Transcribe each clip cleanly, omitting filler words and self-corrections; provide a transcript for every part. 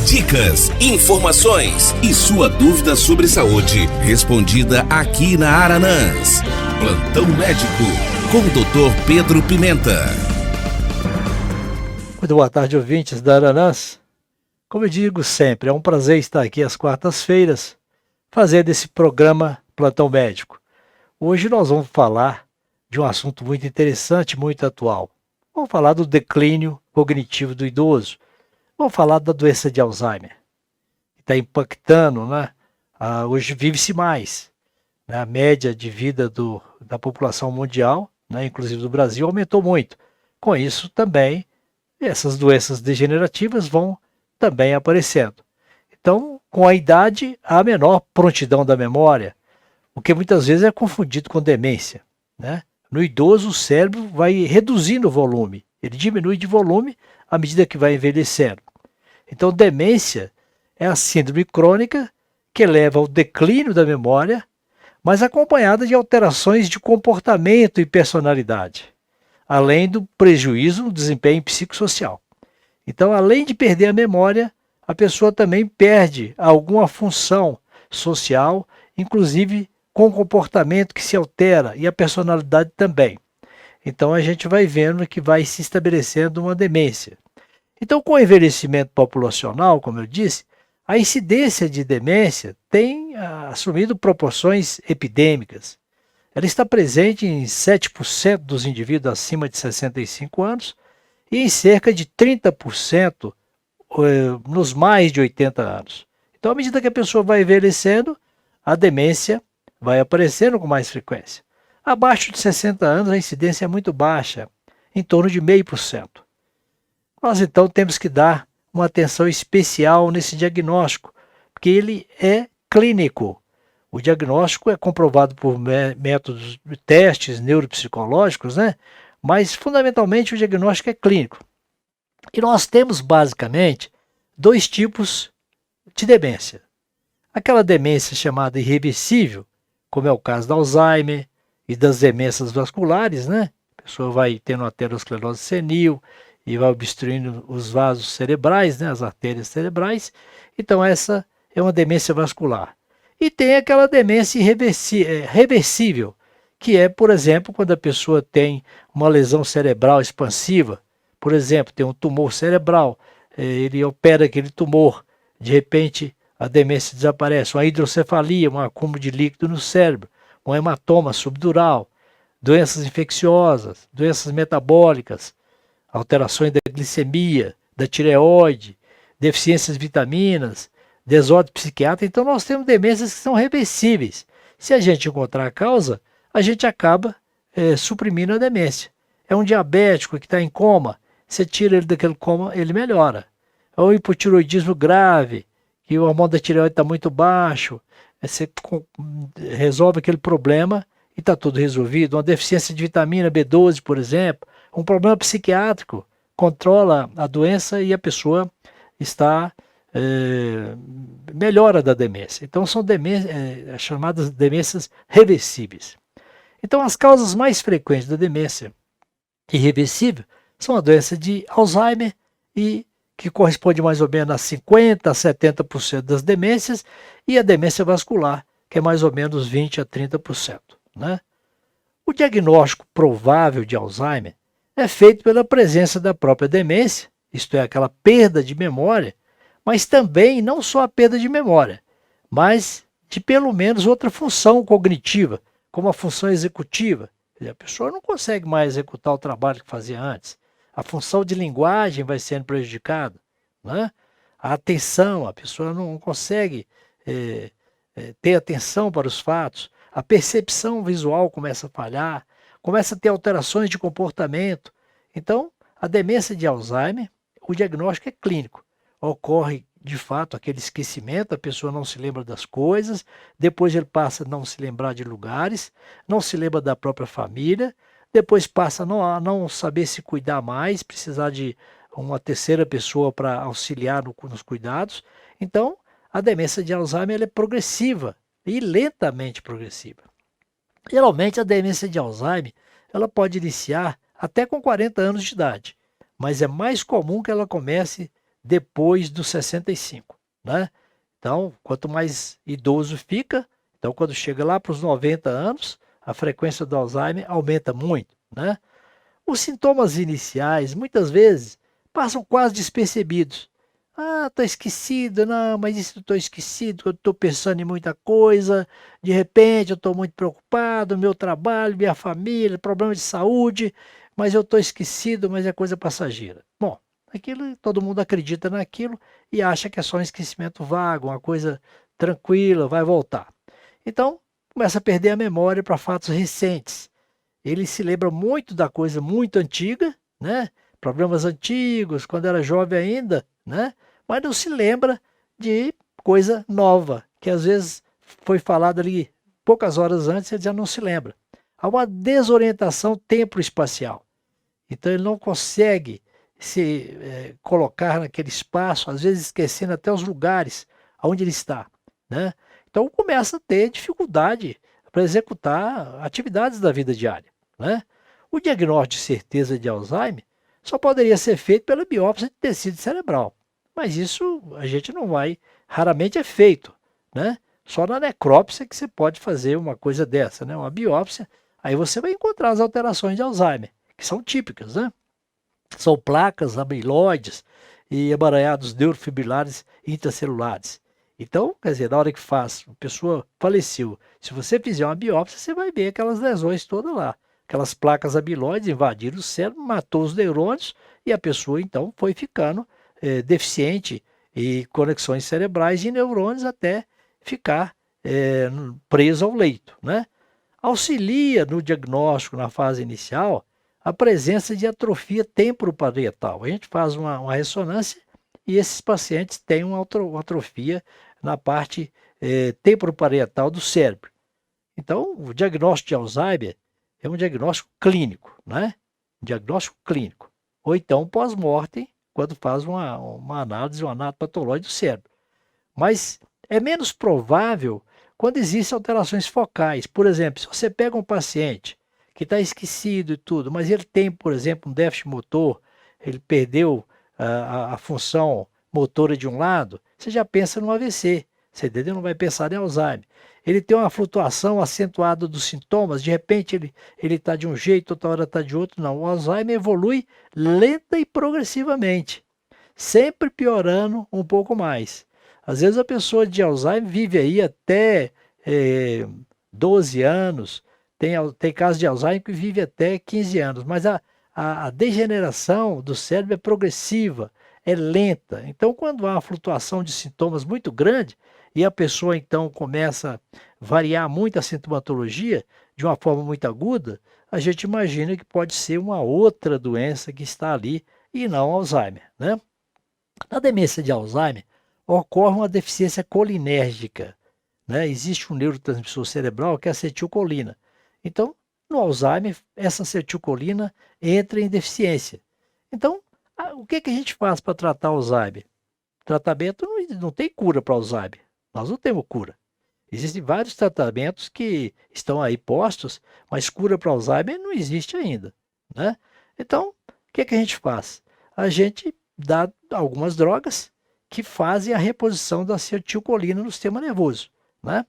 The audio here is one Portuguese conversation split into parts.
Dicas, informações e sua dúvida sobre saúde respondida aqui na Aranãs. Plantão Médico com o Dr. Pedro Pimenta. Muito boa tarde, ouvintes da Aranãs. Como eu digo sempre, é um prazer estar aqui às quartas-feiras fazendo esse programa Plantão Médico. Hoje nós vamos falar de um assunto muito interessante, muito atual. Vamos falar do declínio cognitivo do idoso. Vamos falar da doença de Alzheimer, que está impactando, né? Hoje vive-se mais. Né? A média de vida da população mundial, né? Inclusive do Brasil, aumentou muito. Com isso também, essas doenças degenerativas vão também aparecendo. Então, com a idade, há menor prontidão da memória, o que muitas vezes é confundido com demência. Né? No idoso, o cérebro vai reduzindo o volume. Ele diminui de volume à medida que vai envelhecendo. Então, demência é a síndrome crônica que leva ao declínio da memória, mas acompanhada de alterações de comportamento e personalidade, além do prejuízo no desempenho psicossocial. Então, além de perder a memória, a pessoa também perde alguma função social, inclusive com o comportamento que se altera e a personalidade também. Então, a gente vai vendo que vai se estabelecendo uma demência. Então, com o envelhecimento populacional, como eu disse, a incidência de demência tem assumido proporções epidêmicas. Ela está presente em 7% dos indivíduos acima de 65 anos e em cerca de 30% nos mais de 80 anos. Então, à medida que a pessoa vai envelhecendo, a demência vai aparecendo com mais frequência. Abaixo de 60 anos, a incidência é muito baixa, em torno de 0,5%. Nós, então, temos que dar uma atenção especial nesse diagnóstico, porque ele é clínico. O diagnóstico é comprovado por métodos de testes neuropsicológicos, né? Mas, fundamentalmente, o diagnóstico é clínico. E nós temos, basicamente, dois tipos de demência. Aquela demência chamada irreversível, como é o caso da Alzheimer e das demências vasculares, né? A pessoa vai tendo aterosclerose senil e vai obstruindo os vasos cerebrais, né? As artérias cerebrais. Então, essa é uma demência vascular. E tem aquela demência reversível, que é, por exemplo, quando a pessoa tem uma lesão cerebral expansiva. Por exemplo, tem um tumor cerebral, ele opera aquele tumor, de repente a demência desaparece, uma hidrocefalia, um acúmulo de líquido no cérebro, um hematoma subdural, doenças infecciosas, doenças metabólicas, alterações da glicemia, da tireoide, deficiências de vitaminas, desordem psiquiátrica. Então nós temos demências que são reversíveis. Se a gente encontrar a causa, a gente acaba suprimindo a demência. É um diabético que está em coma, você tira ele daquele coma, ele melhora. É um hipotiroidismo grave, que o hormônio da tireoide está muito baixo, você resolve aquele problema e está tudo resolvido. Uma deficiência de vitamina B12, por exemplo, um problema psiquiátrico, controla a doença e a pessoa está melhora da demência. Então são chamadas demências reversíveis. Então as causas mais frequentes da demência irreversível são a doença de Alzheimer, e que corresponde mais ou menos a 50% a 70% das demências, e a demência vascular, que é mais ou menos 20% a 30%. Né? O diagnóstico provável de Alzheimer é feito pela presença da própria demência, isto é, aquela perda de memória, mas também não só a perda de memória, mas de pelo menos outra função cognitiva, como a função executiva. A pessoa não consegue mais executar o trabalho que fazia antes. A função de linguagem vai sendo prejudicada. Né? A atenção, a pessoa não consegue ter atenção para os fatos. A percepção visual começa a falhar, começa a ter alterações de comportamento. Então, a demência de Alzheimer, o diagnóstico é clínico. Ocorre, de fato, aquele esquecimento, a pessoa não se lembra das coisas, depois ele passa a não se lembrar de lugares, não se lembra da própria família, depois passa a não saber se cuidar mais, precisar de uma terceira pessoa para auxiliar nos cuidados. Então, a demência de Alzheimer ela é progressiva e lentamente progressiva. Geralmente, a demência de Alzheimer ela pode iniciar até com 40 anos de idade, mas é mais comum que ela comece depois dos 65, né? Então, quanto mais idoso fica, então quando chega lá para os 90 anos, a frequência do Alzheimer aumenta muito, né? Os sintomas iniciais, muitas vezes, passam quase despercebidos. Ah, estou esquecido, não, mas isso estou esquecido, eu estou pensando em muita coisa, de repente eu estou muito preocupado, meu trabalho, minha família, problema de saúde, mas eu estou esquecido, mas é coisa passageira. Bom, aquilo, todo mundo acredita naquilo e acha que é só um esquecimento vago, uma coisa tranquila, vai voltar. Então, começa a perder a memória para fatos recentes. Ele se lembra muito da coisa muito antiga, né? Problemas antigos, quando era jovem ainda, né? Mas não se lembra de coisa nova, que às vezes foi falado ali poucas horas antes e ele já não se lembra. Há uma desorientação tempo-espacial. Então ele não consegue se colocar naquele espaço, às vezes esquecendo até os lugares onde ele está, né? Então começa a ter dificuldade para executar atividades da vida diária, né? O diagnóstico de certeza de Alzheimer só poderia ser feito pela biópsia de tecido cerebral, mas isso a gente não vai, raramente é feito, né? Só na necrópsia que você pode fazer uma coisa dessa, né? Uma biópsia, aí você vai encontrar as alterações de Alzheimer, que são típicas, né? São placas amiloides e emaranhados neurofibrilares intracelulares. Então, quer dizer, na hora que faz, a pessoa faleceu, se você fizer uma biópsia, você vai ver aquelas lesões todas lá. Aquelas placas amiloides invadiram o cérebro, matou os neurônios e a pessoa então foi ficando deficiente em conexões cerebrais e neurônios até ficar preso ao leito, né? Auxilia no diagnóstico na fase inicial a presença de atrofia temporoparietal. A gente faz uma ressonância e esses pacientes têm uma atrofia na parte temporoparietal do cérebro. Então, o diagnóstico de Alzheimer é um diagnóstico clínico, né? Um diagnóstico clínico. Ou então pós-mortem, quando faz uma análise, uma anatopatológica do cérebro. Mas é menos provável quando existem alterações focais. Por exemplo, se você pega um paciente que está esquecido e tudo, mas ele tem, por exemplo, um déficit motor, ele perdeu a função motora de um lado, você já pensa no AVC, você entendeu? Não vai pensar em Alzheimer. Ele tem uma flutuação acentuada dos sintomas, de repente ele está de um jeito, outra hora está de outro. Não, o Alzheimer evolui lenta e progressivamente, sempre piorando um pouco mais. Às vezes a pessoa de Alzheimer vive aí até 12 anos, tem casos de Alzheimer que vive até 15 anos, mas a degeneração do cérebro é progressiva, é lenta. Então, quando há uma flutuação de sintomas muito grande e a pessoa então começa a variar muito a sintomatologia de uma forma muito aguda, a gente imagina que pode ser uma outra doença que está ali e não Alzheimer, né? Na demência de Alzheimer, ocorre uma deficiência colinérgica, né? Existe um neurotransmissor cerebral que é a acetilcolina. Então, no Alzheimer, essa acetilcolina entra em deficiência. Então, o que a gente faz para tratar Alzheimer? Tratamento não tem cura para Alzheimer. Nós não temos cura. Existem vários tratamentos que estão aí postos, mas cura para Alzheimer não existe ainda, né? Então, o que a gente faz? A gente dá algumas drogas que fazem a reposição da acetilcolina no sistema nervoso, né?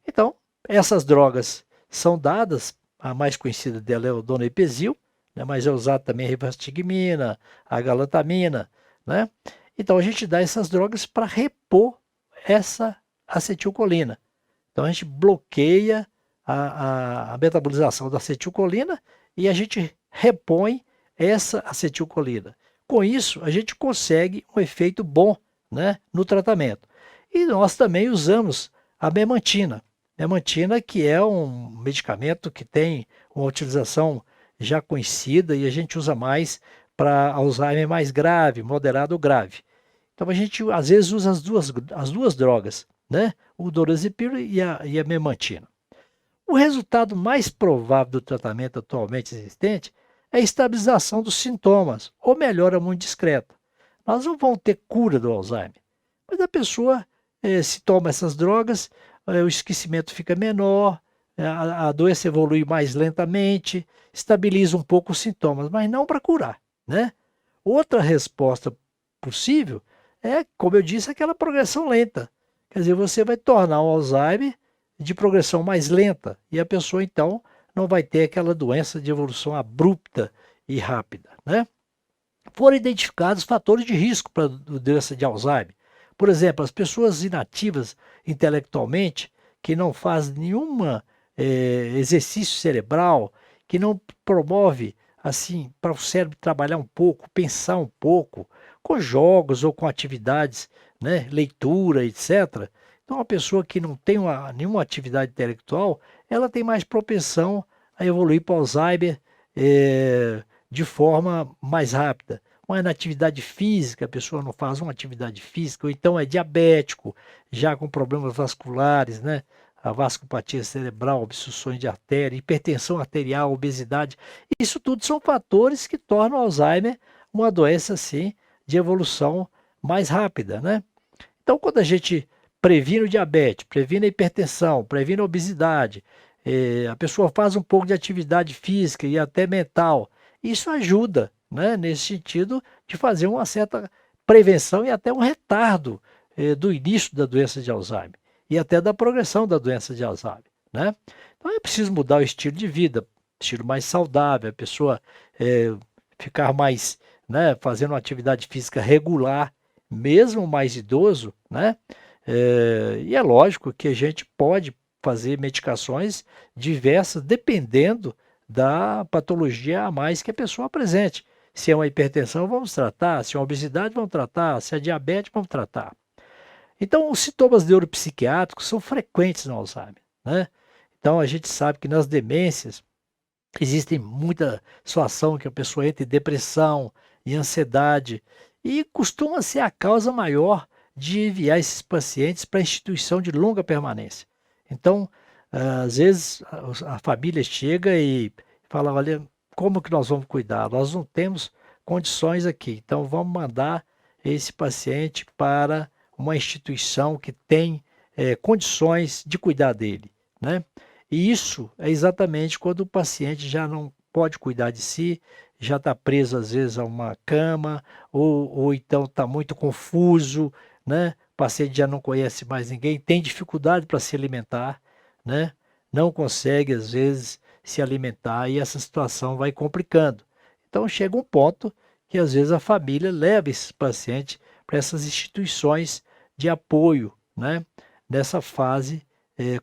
Então, essas drogas são dadas, a mais conhecida dela é o donepezil, né? Mas é usado também a rivastigmina, a galantamina, né? Então, a gente dá essas drogas para repor essa acetilcolina. Então, a gente bloqueia a metabolização da acetilcolina e a gente repõe essa acetilcolina. Com isso, a gente consegue um efeito bom, né, no tratamento. E nós também usamos a memantina. Memantina, que é um medicamento que tem uma utilização já conhecida e a gente usa mais para Alzheimer mais grave, moderado ou grave. Então a gente às vezes usa as duas drogas, né? O dorazepam e a memantina. O resultado mais provável do tratamento atualmente existente é a estabilização dos sintomas ou melhora muito discreta. Nós não vamos ter cura do Alzheimer, mas a pessoa se toma essas drogas, o esquecimento fica menor, a doença evolui mais lentamente, estabiliza um pouco os sintomas, mas não para curar, né? Outra resposta possível é, como eu disse, aquela progressão lenta. Quer dizer, você vai tornar o Alzheimer de progressão mais lenta e a pessoa, então, não vai ter aquela doença de evolução abrupta e rápida, né? Foram identificados fatores de risco para a doença de Alzheimer. Por exemplo, as pessoas inativas intelectualmente, que não fazem nenhum exercício cerebral, que não promove assim para o cérebro trabalhar um pouco, pensar um pouco, com jogos ou com atividades, né, leitura, etc. Então, uma pessoa que não tem nenhuma atividade intelectual, ela tem mais propensão a evoluir para Alzheimer de forma mais rápida. Uma inatividade física, a pessoa não faz uma atividade física, ou então é diabético, já com problemas vasculares, né? A vasculopatia cerebral, obstruções de artéria, hipertensão arterial, obesidade. Isso tudo são fatores que tornam o Alzheimer uma doença, assim, de evolução mais rápida, né? Então, quando a gente previne o diabetes, previne a hipertensão, previne a obesidade, a pessoa faz um pouco de atividade física e até mental, isso ajuda, né, nesse sentido de fazer uma certa prevenção e até um retardo do início da doença de Alzheimer e até da progressão da doença de Alzheimer, né? Então é preciso mudar o estilo de vida, estilo mais saudável, a pessoa ficar mais, né, fazendo uma atividade física regular, mesmo mais idoso, né? E é lógico que a gente pode fazer medicações diversas dependendo da patologia a mais que a pessoa apresente. Se é uma hipertensão, vamos tratar. Se é uma obesidade, vamos tratar. Se é diabetes, vamos tratar. Então, os sintomas neuropsiquiátricos são frequentes no Alzheimer, né? Então, a gente sabe que nas demências existe muita situação que a pessoa entra em depressão e ansiedade e costuma ser a causa maior de enviar esses pacientes para a instituição de longa permanência. Então, às vezes, a família chega e fala, olha, como que nós vamos cuidar? Nós não temos condições aqui, então vamos mandar esse paciente para uma instituição que tem condições de cuidar dele, né? E isso é exatamente quando o paciente já não pode cuidar de si, já está preso às vezes a uma cama, ou então está muito confuso, né? O paciente já não conhece mais ninguém, tem dificuldade para se alimentar, né? Não consegue às vezes se alimentar e essa situação vai complicando. Então chega um ponto que às vezes a família leva esse paciente para essas instituições de apoio, né? Nessa fase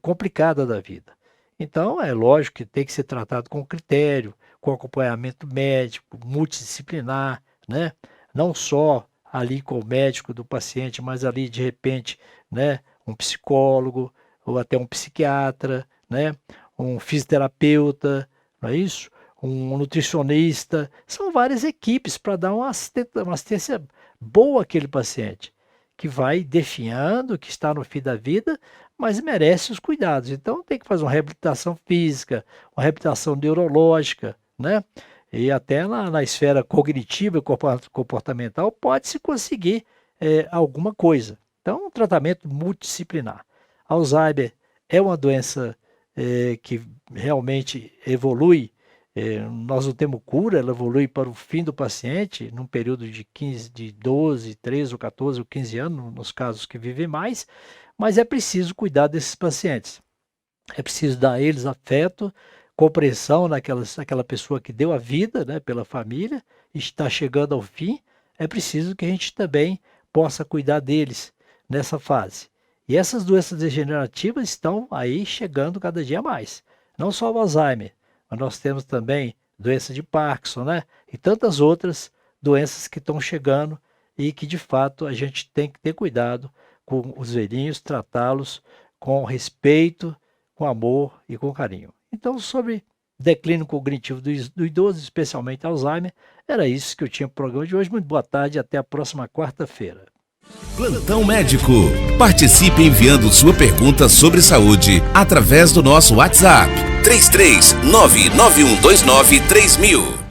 complicada da vida. Então é lógico que tem que ser tratado com critério, com acompanhamento médico, multidisciplinar, né? Não só ali com o médico do paciente, mas ali de repente, né, um psicólogo ou até um psiquiatra, né, um fisioterapeuta, não é isso? Um nutricionista. São várias equipes para dar uma assistência boa àquele paciente, que vai definhando, que está no fim da vida, mas merece os cuidados. Então tem que fazer uma reabilitação física, uma reabilitação neurológica, né? E até na esfera cognitiva e comportamental pode-se conseguir alguma coisa. Então, um tratamento multidisciplinar. Alzheimer é uma doença que realmente evolui, nós não temos cura, ela evolui para o fim do paciente, num período de 12, 13 ou 14 ou 15 anos, nos casos que vivem mais, mas é preciso cuidar desses pacientes. É preciso dar a eles afeto, compreensão naquela pessoa que deu a vida, né, pela família, está chegando ao fim, é preciso que a gente também possa cuidar deles nessa fase. E essas doenças degenerativas estão aí chegando cada dia mais. Não só o Alzheimer, mas nós temos também doença de Parkinson, né? E tantas outras doenças que estão chegando e que de fato a gente tem que ter cuidado com os velhinhos, tratá-los com respeito, com amor e com carinho. Então, sobre declínio cognitivo do idoso, especialmente Alzheimer, era isso que eu tinha para o programa de hoje. Muito boa tarde e até a próxima quarta-feira. Plantão Médico. Participe enviando sua pergunta sobre saúde através do nosso WhatsApp 33991293000.